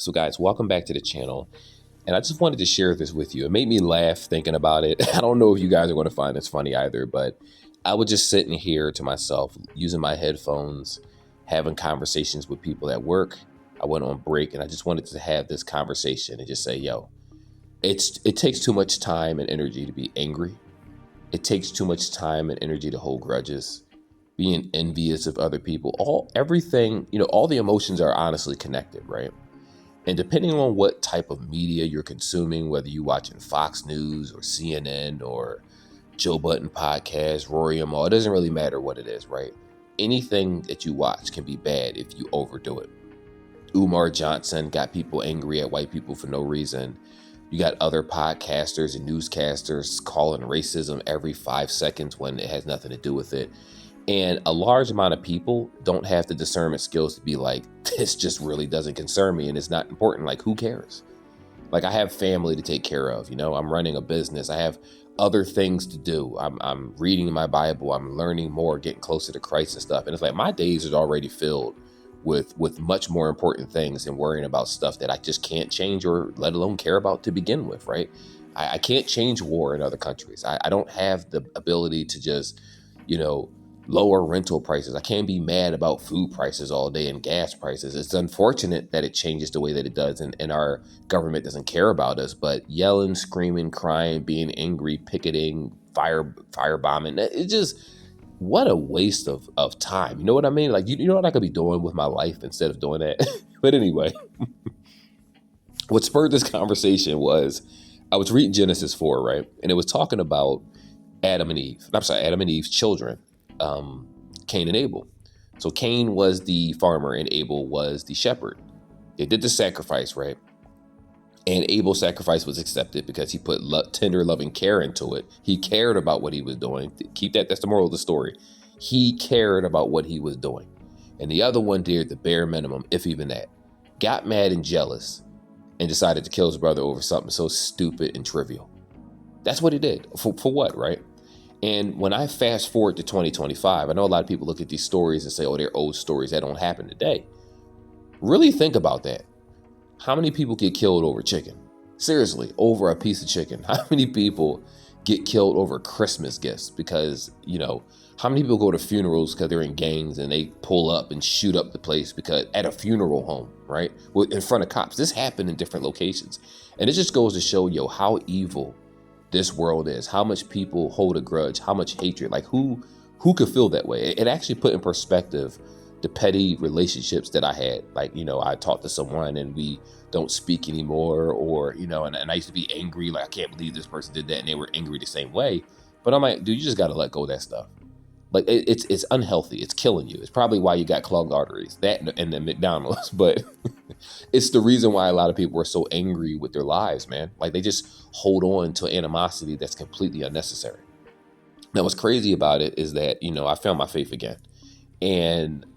So guys, welcome back to the channel. And I just wanted to share this with you. It made me laugh thinking about it. I don't know if you guys are going to find this funny either, but I was just sitting here to myself, using my headphones, having conversations with people at work. I went on break and I just wanted to have this conversation and just say, yo, it takes too much time and energy to be angry. It takes too much time and energy to hold grudges, being envious of other people, everything, all the emotions are honestly connected, right? And depending on what type of media you're consuming, whether you're watching Fox News or CNN or Joe Budden podcast, Rory and Maul, it doesn't really matter what it is, right? Anything that you watch can be bad if you overdo it. Umar Johnson got people angry at white people for no reason. You got other podcasters and newscasters calling racism every 5 seconds when it has nothing to do with it. And a large amount of people don't have the discernment skills to be like, this just really doesn't concern me and it's not important. Like, who cares? Like, I have family to take care of, I'm running a business. I have other things to do. I'm reading my Bible. I'm learning more, getting closer to Christ and stuff. And it's like, my days are already filled with much more important things than worrying about stuff that I just can't change or let alone care about to begin with, right? I can't change war in other countries. I don't have the ability to just, lower rental prices. I can't be mad about food prices all day and gas prices. It's unfortunate that it changes the way that it does and our government doesn't care about us, but yelling, screaming, crying, being angry, picketing, firebombing, it just, what a waste of time. You know what I mean? Like, you know what I could be doing with my life instead of doing that? But anyway, what spurred this conversation was I was reading Genesis 4, right? And it was talking about Adam and Eve's children, Cain and Abel. So Cain was the farmer and Abel was the shepherd. They did the sacrifice, right? And Abel's sacrifice was accepted because he put tender, loving care into it. He cared about what he was doing. Keep that. That's the moral of the story. He cared about what he was doing. And the other one did the bare minimum, if even that. Got mad and jealous and decided to kill his brother over something so stupid and trivial. That's what he did. For what, right? And when I fast forward to 2025, I know a lot of people look at these stories and say, oh, they're old stories that don't happen today. Really think about that. How many people get killed over chicken? Seriously, over a piece of chicken. How many people get killed over Christmas gifts? Because, how many people go to funerals because they're in gangs and they pull up and shoot up the place because at a funeral home, right? In front of cops. This happened in different locations. And it just goes to show, how evil this world is, how much people hold a grudge, how much hatred, like who could feel that way? It actually put in perspective the petty relationships that I had. Like, I talked to someone and we don't speak anymore, or, and I used to be angry, like, I can't believe this person did that, and they were angry the same way. But I'm like, dude, you just got to let go of that stuff. Like, it's unhealthy. It's killing you. It's probably why you got clogged arteries, that and the McDonald's. But it's the reason why a lot of people are so angry with their lives, man. Like, they just hold on to animosity that's completely unnecessary. Now, what's crazy about it is that, I found my faith again. And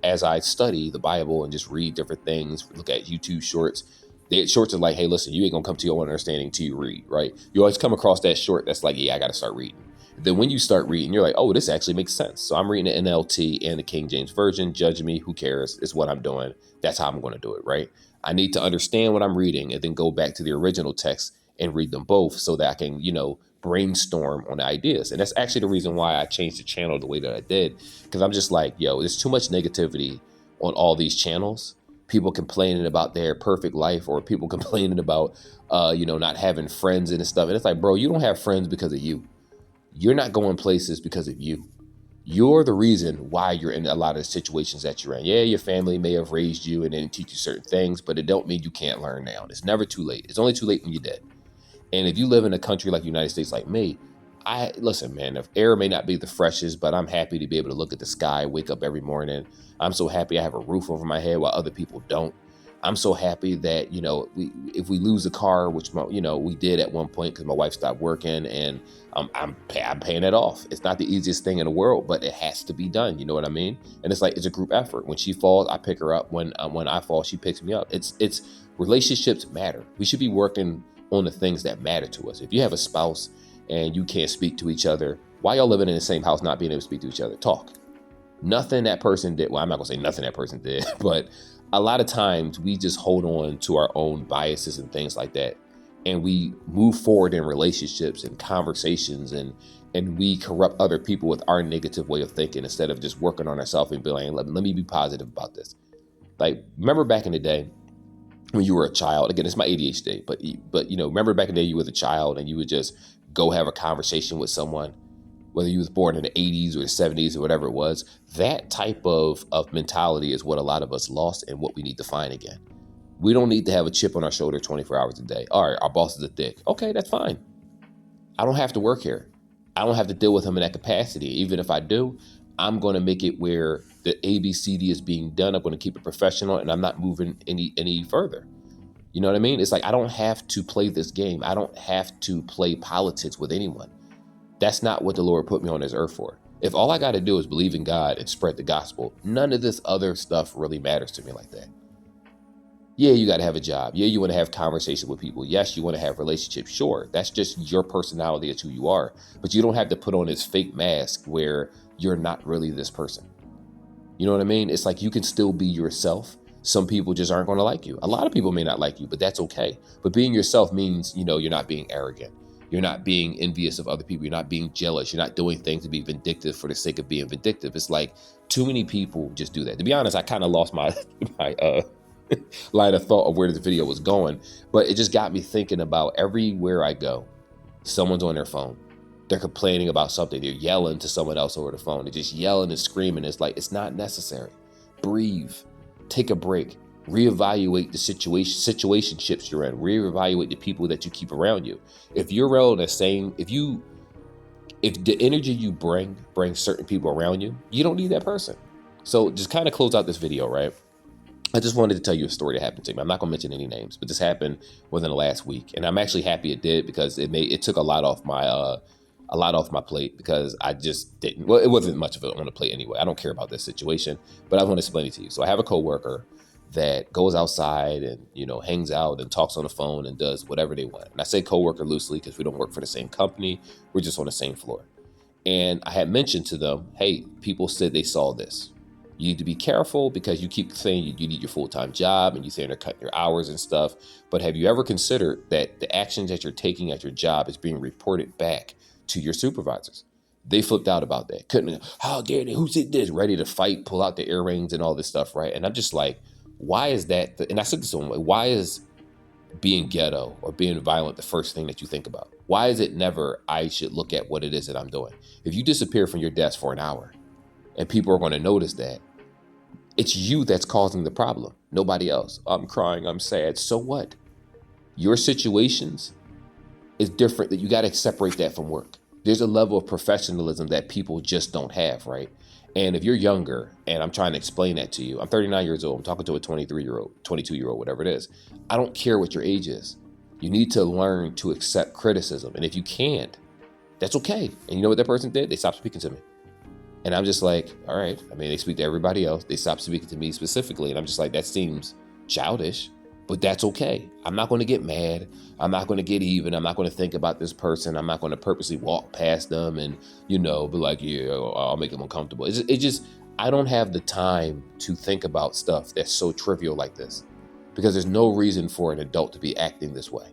as I study the Bible and just read different things, look at YouTube shorts, shorts are like, hey, listen, you ain't gonna come to your own understanding till you read, right? You always come across that short that's like, yeah, I got to start reading. Then when you start reading, you're like, oh, this actually makes sense. So I'm reading the NLT and the King James Version. Judge me, who cares? It's what I'm doing. That's how I'm going to do it, right? I need to understand what I'm reading and then go back to the original text and read them both so that I can, brainstorm on the ideas. And that's actually the reason why I changed the channel the way that I did, because I'm just like, yo, there's too much negativity on all these channels. People complaining about their perfect life, or people complaining about, not having friends and stuff. And it's like, bro, you don't have friends because of you. You're not going places because of you. You're the reason why you're in a lot of the situations that you're in. Yeah, your family may have raised you and didn't teach you certain things, but it don't mean you can't learn now. It's never too late. It's only too late when you're dead. And if you live in a country like the United States like me, listen, man, the air may not be the freshest, but I'm happy to be able to look at the sky, wake up every morning. I'm so happy I have a roof over my head while other people don't. I'm so happy that, if we lose a car, which, we did at one point because my wife stopped working, and I'm paying it off. It's not the easiest thing in the world, but it has to be done. You know what I mean? And it's like, it's a group effort. When she falls, I pick her up. When I fall, she picks me up. It's relationships matter. We should be working on the things that matter to us. If you have a spouse and you can't speak to each other, why y'all living in the same house, not being able to speak to each other? Talk. Nothing that person did. Well, I'm not gonna say nothing that person did, but a lot of times we just hold on to our own biases and things like that. And we move forward in relationships and conversations, and we corrupt other people with our negative way of thinking instead of just working on ourselves and being like, let me be positive about this. Like, remember back in the day when you were a child, again, it's my ADHD, but remember back in the day you were a child and you would just go have a conversation with someone, whether you was born in the 80s or the 70s or whatever it was. That type of mentality is what a lot of us lost and what we need to find again. We don't need to have a chip on our shoulder 24 hours a day. All right, our boss is a dick. Okay, that's fine. I don't have to work here. I don't have to deal with him in that capacity. Even if I do, I'm going to make it where the ABCD is being done. I'm going to keep it professional, and I'm not moving any further. You know what I mean? It's like, I don't have to play this game. I don't have to play politics with anyone. That's not what the Lord put me on this earth for. If all I got to do is believe in God and spread the gospel, none of this other stuff really matters to me like that. Yeah, you got to have a job. Yeah, you want to have conversation with people. Yes, you want to have relationships. Sure, that's just your personality. It's who you are. But you don't have to put on this fake mask where you're not really this person. You know what I mean? It's like, you can still be yourself. Some people just aren't going to like you. A lot of people may not like you, but that's okay. But being yourself means, you're not being arrogant. You're not being envious of other people. You're not being jealous. You're not doing things to be vindictive for the sake of being vindictive. It's like, too many people just do that. To be honest, I kind of lost my line of thought of where the video was going, but it just got me thinking about everywhere I go, someone's on their phone. They're complaining about something. They're yelling to someone else over the phone. They're just yelling and screaming. It's like, it's not necessary. Breathe, take a break, reevaluate the situationships you're in, reevaluate the people that you keep around you. If you're around the same, if the energy you brings certain people around you, you don't need that person. So just kind of close out this video, right? I just wanted to tell you a story that happened to me. I'm not going to mention any names, but this happened within the last week, and I'm actually happy it did, because it took a lot off my plate, because I just didn't. Well, it wasn't much of it on the plate anyway. I don't care about this situation, but I want to explain it to you. So I have a coworker that goes outside and hangs out and talks on the phone and does whatever they want. And I say coworker loosely because we don't work for the same company. We're just on the same floor. And I had mentioned to them, hey, people said they saw this. You need to be careful because you keep saying you need your full-time job and you're saying they're cutting your hours and stuff. But have you ever considered that the actions that you're taking at your job is being reported back to your supervisors? They flipped out about that. Couldn't, how dare they, who said this? Ready to fight, pull out the earrings and all this stuff, right? And I'm just like, why is that? And I said this to them, why is being ghetto or being violent the first thing that you think about? Why is it never, I should look at what it is that I'm doing? If you disappear from your desk for an hour and people are going to notice that, it's you that's causing the problem, nobody else. I'm crying, I'm sad. So what? Your situations is different. That you got to separate that from work. There's a level of professionalism that people just don't have, right? And if you're younger, and I'm trying to explain that to you, I'm 39 years old, I'm talking to a 23-year-old, 22-year-old, whatever it is. I don't care what your age is. You need to learn to accept criticism. And if you can't, that's okay. And you know what that person did? They stopped speaking to me. And I'm just like, all right. I mean, they speak to everybody else. They stopped speaking to me specifically. And I'm just like, that seems childish, but that's okay. I'm not going to get mad. I'm not going to get even. I'm not going to think about this person. I'm not going to purposely walk past them and, be like, yeah, I'll make them uncomfortable. It just, I don't have the time to think about stuff that's so trivial like this, because there's no reason for an adult to be acting this way.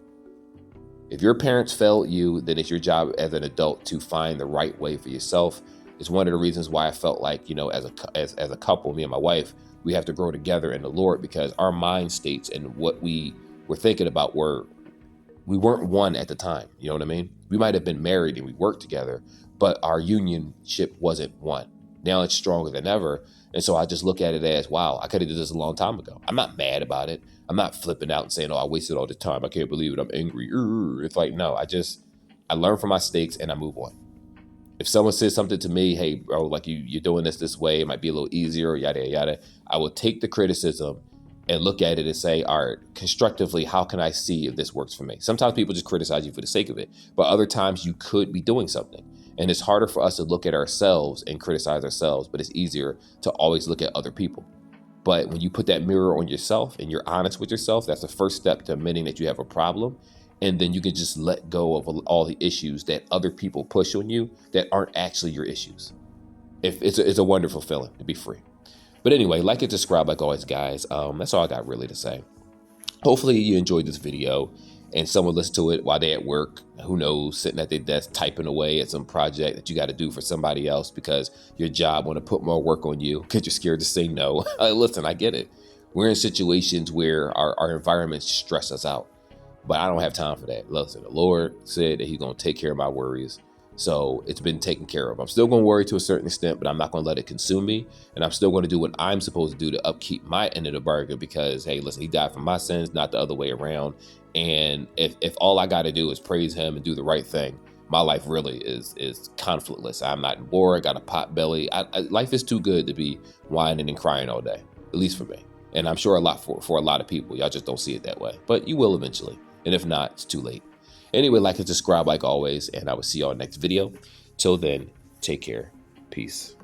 If your parents failed you, then it's your job as an adult to find the right way for yourself. It's one of the reasons why I felt like, as a couple, me and my wife, we have to grow together in the Lord, because our mind states and what we were thinking about we weren't one at the time. You know what I mean? We might have been married and we worked together, but our unionship wasn't one. Now it's stronger than ever. And so I just look at it as, wow, I could have did this a long time ago. I'm not mad about it. I'm not flipping out and saying, oh, I wasted all the time. I can't believe it. I'm angry. It's like, no, I learn from my mistakes and I move on. If someone says something to me, hey, bro, like you're doing this way, it might be a little easier, yada, yada. I will take the criticism and look at it and say, all right, constructively, how can I see if this works for me? Sometimes people just criticize you for the sake of it, but other times you could be doing something. And it's harder for us to look at ourselves and criticize ourselves, but it's easier to always look at other people. But when you put that mirror on yourself and you're honest with yourself, that's the first step to admitting that you have a problem. And then you can just let go of all the issues that other people push on you that aren't actually your issues. It's a wonderful feeling to be free. But anyway, like and subscribe like always, guys. That's all I got really to say. Hopefully you enjoyed this video and someone listened to it while they're at work, who knows, sitting at their desk typing away at some project that you got to do for somebody else because your job want to put more work on you because you're scared to say no. Listen, I get it. We're in situations where our environments stress us out, but I don't have time for that. Listen, the Lord said that he's going to take care of my worries. So it's been taken care of. I'm still going to worry to a certain extent, but I'm not going to let it consume me. And I'm still going to do what I'm supposed to do to upkeep my end of the bargain because, hey, listen, he died for my sins, not the other way around. And if all I got to do is praise him and do the right thing, my life really is conflictless. I'm not in war. I got a pot belly. Life is too good to be whining and crying all day, at least for me. And I'm sure a lot for a lot of people. Y'all just don't see it that way, but you will eventually. And if not, it's too late. Anyway, like and subscribe like always, and I will see y'all next video. Till then, take care. Peace.